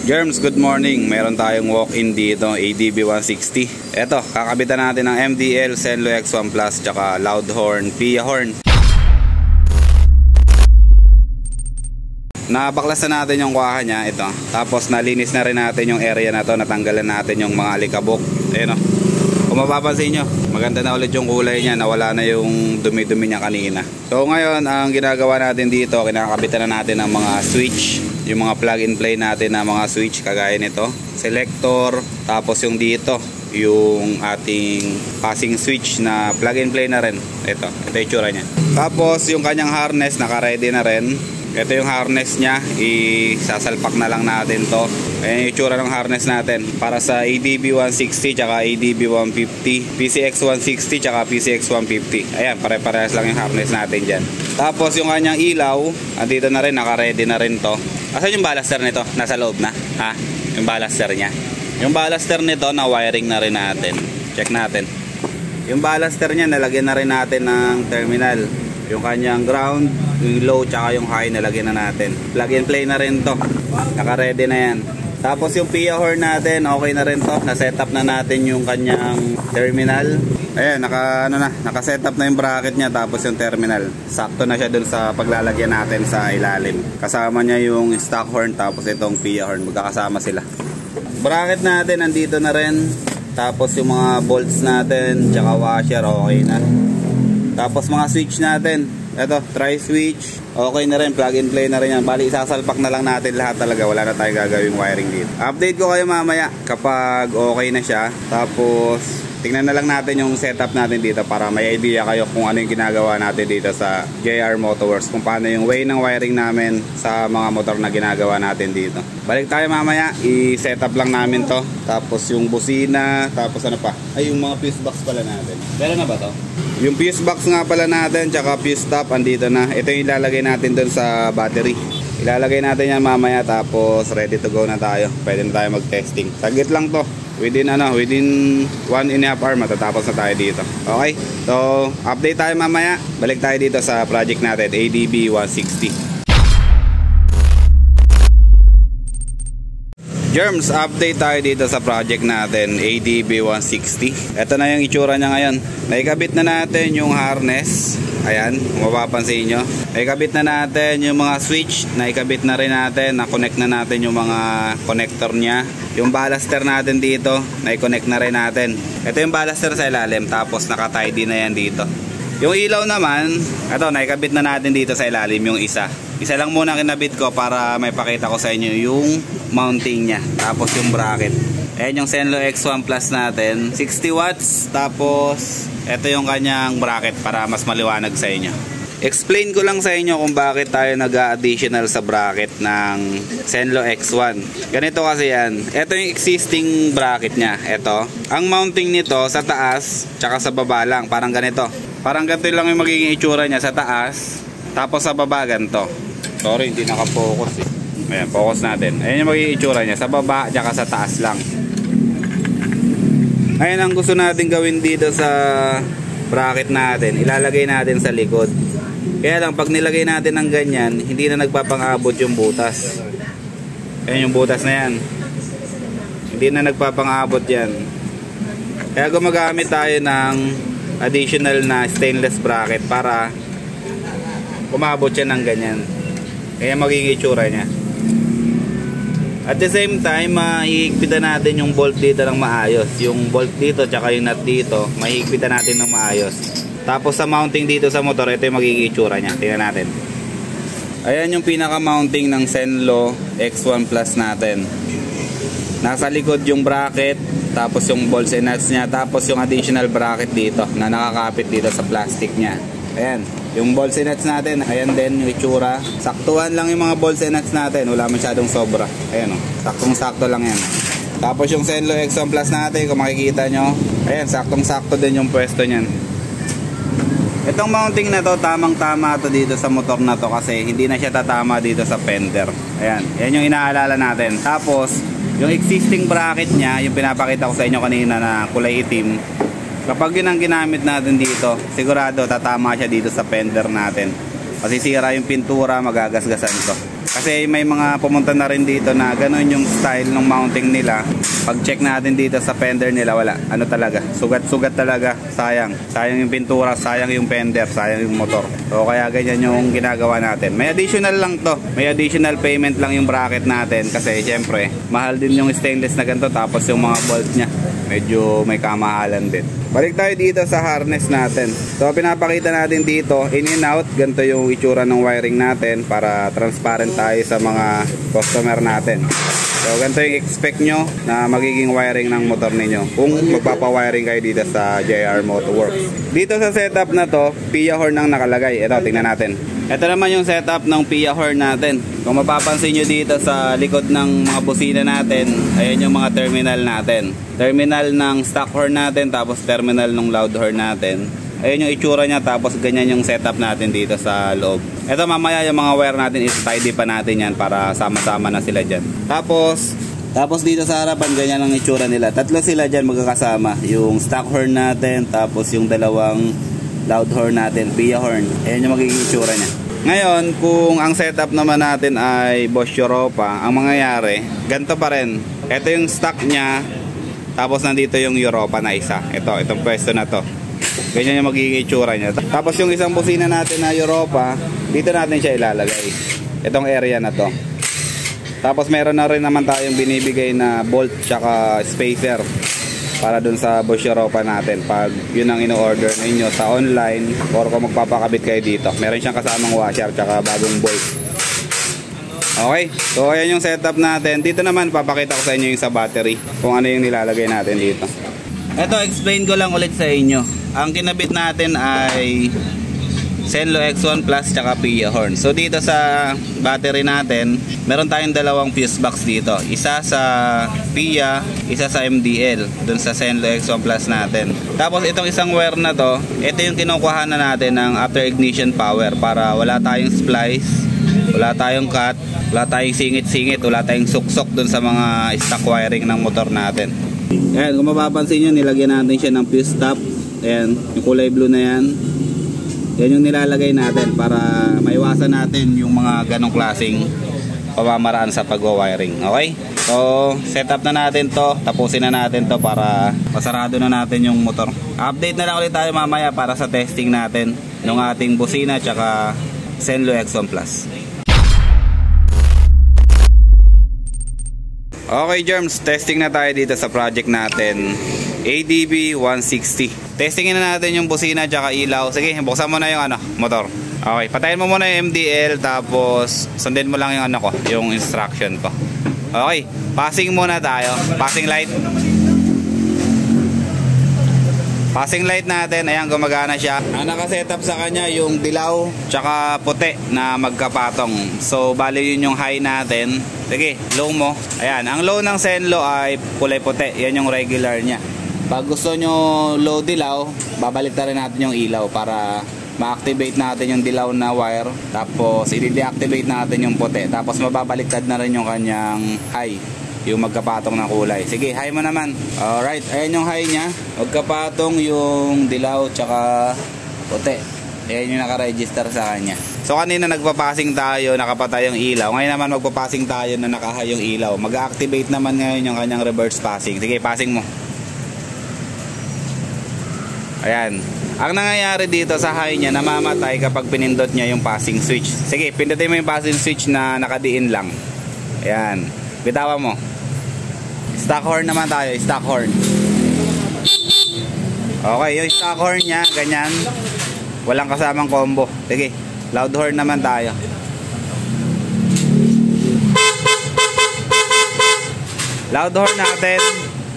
Germs, good morning. Meron tayong walk-in dito, ADB 160. Eto, kakabitan natin ng MDL, Zenlo X1 Plus, tsaka loud horn, PIA horn. Nabaklasan natin yung kuha niya, ito. Tapos nalinis na rin natin yung area na to, natanggalan natin yung mga alikabok. Ayun o. Kung mapapansin nyo, maganda na ulit yung kulay niya, nawala na yung dumi-dumi niya kanina. So ngayon, ang ginagawa natin dito, kinakabitan na natin ng mga switch, yung mga plug and play natin na mga switch kagaya nito, selector, tapos yung dito, yung ating passing switch na plug and play na rin. Ito yung tsura niya. Tapos yung kanyang harness, naka-ready na rin. Ito yung harness niya, isasalpak na lang natin to. Ayan yung itsura ng harness natin para sa ADB 160 tsaka ADB 150, PCX 160 tsaka PCX 150. Ayan, pare-parehas lang yung harness natin dyan. Tapos yung kanyang ilaw, andito na rin, naka-ready na rin to. Asan yung ballaster nito? Nasa loob na? Ha? Yung ballaster niya. Yung ballaster nito, na wiring na rin natin. Check natin. Yung ballaster niya, nalagyan na rin natin ng terminal. Yung kanyang ground, yung low tsaka yung high nalagyan na natin. Plug and play na rin to. Naka-ready na yan. Tapos yung PIA horn natin, okay na rin to. Na-setup na natin yung kanyang terminal. Ayan, naka-setup na yung bracket niya, tapos yung terminal. Sakto na siya dun sa paglalagyan natin sa ilalim. Kasama niya yung stock horn, tapos itong PIA horn. Magkakasama sila. Bracket natin, nandito na rin. Tapos yung mga bolts natin, tsaka washer, okay na. Tapos mga switch natin, ito, tri-switch, okay na rin, plug and play na rin yan. Bali, isasalpak na lang natin lahat talaga, wala na tayong gagawing wiring dito. Update ko kayo mamaya kapag okay na siya. Tapos, tingnan na lang natin yung setup natin dito para may idea kayo kung ano yung ginagawa natin dito sa JR Motorworks. Kung paano yung way ng wiring namin sa mga motor na ginagawa natin dito. Balik tayo mamaya, i-setup lang namin to. Tapos yung busina, tapos ano pa? Ay, yung mga fuse box pala natin. Meron na ba to? Yung fuse box nga pala natin, tsaka fuse top, andito na. Ito yung ilalagay natin dun sa battery. Ilalagay natin yan mamaya, tapos ready to go na tayo. Pwede na tayo mag-testing. Saglit lang to. Within 1.5 hour matatapos na tayo dito. Okay? So, update tayo mamaya. Balik tayo dito sa project natin, ADB 160. Germs, update tayo dito sa project natin, ADB 160. Ito na yung itsura niya ngayon. Naikabit na natin yung harness. Ayan, kung mapapansin nyo. Naikabit na natin yung mga switch. Naikabit na rin natin. Na-connect na natin yung mga connector niya. Yung ballaster natin dito, naikonnect na rin natin. Ito yung ballaster sa ilalim, tapos naka-tidy na yan dito. Yung ilaw naman, ito, naikabit na natin dito sa ilalim yung isa. Isa lang muna kinabit ko para may pakita ko sa inyo yung mounting niya. Tapos yung bracket. Ayan yung Zenlo X1 Plus natin. 60 watts. Tapos ito yung kanyang bracket para mas maliwanag sa inyo. Explain ko lang sa inyo kung bakit tayo nag-additional sa bracket ng Zenlo X1. Ganito kasi yan. Ito yung existing bracket niya. Ito. Ang mounting nito sa taas tsaka sa baba lang. Parang ganito. Parang ganito lang yung magiging itsura niya sa taas. Tapos sa baba ganito. Sorry, hindi nakafocus eh. Ayan, focus natin. Ayan yung magiging itsura niya. Sa baba, tsaka sa taas lang. Ayan ang gusto natin gawin dito sa bracket natin. Ilalagay natin sa likod. Kaya lang, pag nilagay natin ng ganyan, hindi na nagpapangabot yung butas. Ayan yung butas na yan. Hindi na nagpapangabot yan. Kaya gumagamit tayo ng additional na stainless bracket para umabot siya ng ganyan. Kaya magiging itsura niya. At the same time, mahihigpitan natin yung bolt dito ng maayos. Yung bolt dito tsaka yung nut dito, mahihigpitan natin ng maayos. Tapos sa mounting dito sa motor, ito yung magiging itsura niya. Tingnan natin. Ayan yung pinaka mounting ng Zenlo X1 Plus natin. Nasa likod yung bracket, tapos yung bolts and nuts niya, tapos yung additional bracket dito na nakakapit dito sa plastic niya. Ayan, yung bolts and nuts natin, ayan din yung itsura. Saktuhan lang yung mga bolts and nuts natin, wala masyadong sobra. Ayan o, saktong-sakto lang yan. Tapos yung Zenlo X1 Plus natin, kung makikita nyo, ayan, saktong-sakto din yung pwesto nyan. Itong mounting na to, tamang-tama to dito sa motor na to kasi hindi na siya tatama dito sa fender. Ayan, yan yung inaalala natin. Tapos, yung existing bracket niya, yung pinapakita ko sa inyo kanina na kulay itim, kapag yun ang ginamit natin dito, sigurado tatama siya dito sa fender natin. Kasi sira yung pintura, magagasgasan to. Kasi may mga pumunta na rin dito na ganun yung style ng mounting nila. Pag check natin dito sa fender nila, wala. Ano talaga, sugat-sugat talaga. Sayang. Sayang yung pintura, sayang yung fender, sayang yung motor. So kaya ganyan yung ginagawa natin. May additional lang to. May additional payment lang yung bracket natin. Kasi syempre, mahal din yung stainless na ganito. Tapos yung mga bolt nya, medyo may kamahalan din. Balik tayo dito sa harness natin. So pinapakita natin dito, in and out, ganito yung itsura ng wiring natin para transparent tayo sa mga customer natin. So ganito yung expect nyo na magiging wiring ng motor ninyo kung magpapawiring kayo dito sa JR Motorworks. Dito sa setup na to, PIA horn ang nakalagay. Ito, tingnan natin. Ito naman yung setup ng PIA horn natin. Kung mapapansin nyo dito sa likod ng mga busina natin, ayan yung mga terminal natin. Terminal ng stock horn natin, tapos terminal ng loud horn natin. Ayun yung itsura niya, tapos ganyan yung setup natin dito sa loob. Ito mamaya yung mga wire natin is tidy pa natin yan para sama-sama na sila dyan. Tapos dito sa harapan, ganyan ang itsura nila. Tatlo sila dyan magkakasama. Yung stock horn natin, tapos yung dalawang loud horn natin, PIA horn. Ayan yung magiging itsura niya. Ngayon, kung ang setup naman natin ay Bosch Europa, ang mangyayari, ganito pa rin. Ito yung stock niya, tapos nandito yung Europa na isa. Itong pwesto na to. Ganyan yung magiging itsura niya. Tapos yung isang busina natin na Europa, dito natin siya ilalagay. Itong area na to. Tapos meron na rin naman tayong binibigay na bolt tsaka spacer para dun sa Bosch Europa natin. Pag yun ang ino-order ninyo sa online or kung magpapakabit kayo dito, meron siyang kasamang washer tsaka bagong bolt. Okay, so ayan yung setup natin. Dito naman papakita ko sa inyo yung sa battery, kung ano yung nilalagay natin dito. Ito, explain ko lang ulit sa inyo. Ang kinabit natin ay Zenlo X1 Plus tsaka PIA horn. So dito sa battery natin, meron tayong dalawang fuse box dito. Isa sa PIA, isa sa MDL, dun sa Zenlo X1 Plus natin. Tapos itong isang wire na to, ito yung kinukuha na natin ng after ignition power para wala tayong splice, wala tayong cut, wala tayong singit-singit, wala tayong suksok dun sa mga stock wiring ng motor natin. Ayan, kung mapapansin nyo, nilagyan natin siya ng fuse top. Ayan, yung kulay blue na yan. Yan yung nilalagay natin para maiwasan natin yung mga ganong klaseng pamamaraan sa pag-wiring. Okay? So, set up na natin to. Tapusin na natin to para masarado na natin yung motor. Update na lang ulit tayo mamaya para sa testing natin ng ating busina tsaka Zenlo X1 Plus. Okay germs, testing na tayo dito sa project natin ADB 160. Testingin na natin yung busina tsaka ilaw. Sige, buksan mo na yung motor. Okay, patayin mo muna yung MDL, tapos sundin mo lang yung yung instruction ko. Okay, passing muna tayo. Passing light. Passing light natin, ayan, gumagana siya. Ang nakasetup sa kanya yung dilaw tsaka puti na magkapatong. So bali yun yung high natin. Sige, low mo. Ayan, ang low ng Zenlo ay kulay puti. Yan yung regular niya. Pag gusto nyo low dilaw, babalik na rin natin yung ilaw para ma-activate natin yung dilaw na wire. Tapos i-deactivate natin yung puti. Tapos mababaliktad na rin yung kanyang high, yung magkapatong na kulay. Sige, high mo naman. Alright, ayan yung high nya. Magkapatong yung dilaw tsaka puti. Ayan yung naka-register sa kanya. So kanina nagpapasing tayo, nakapatay yung ilaw. Ngayon naman magpapasing tayo na naka-high yung ilaw. Mag-activate naman ngayon yung kanyang reverse passing. Sige, passing mo. Ayan. Ang nangyayari dito sa high niya, namamatay kapag pinindot niya yung passing switch. Sige, pindutin mo yung passing switch na nakadiin lang. Ayan. Bitawan mo. Stock horn naman tayo, stock horn. Okay, yung stock horn niya, ganyan. Walang kasamang combo. Sige, loud horn naman tayo. Loud horn natin,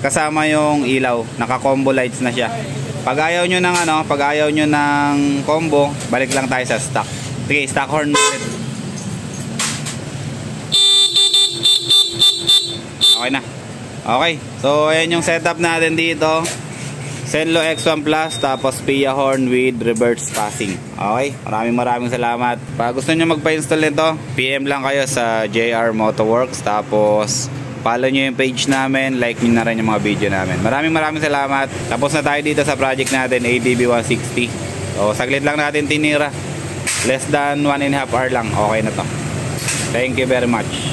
kasama yung ilaw. Naka-combo lights na siya. Pag ayaw nyo ng pag ayaw nyo ng combo, balik lang tayo sa stock. Sige, stock horn ulit. Okay na. Okay. So, ayan yung setup natin dito. Zenlo X1 Plus, tapos PIA horn with reverse passing. Okay. Maraming salamat. Pag gusto nyo magpa-install nito, PM lang kayo sa JR Motorworks. Tapos, follow nyo yung page namin, like nyo na rin yung mga video namin. Maraming salamat. Tapos na tayo dito sa project natin, ADB 160. So, saglit lang natin tinira. Less than 1.5 hour lang. Okay na to. Thank you very much.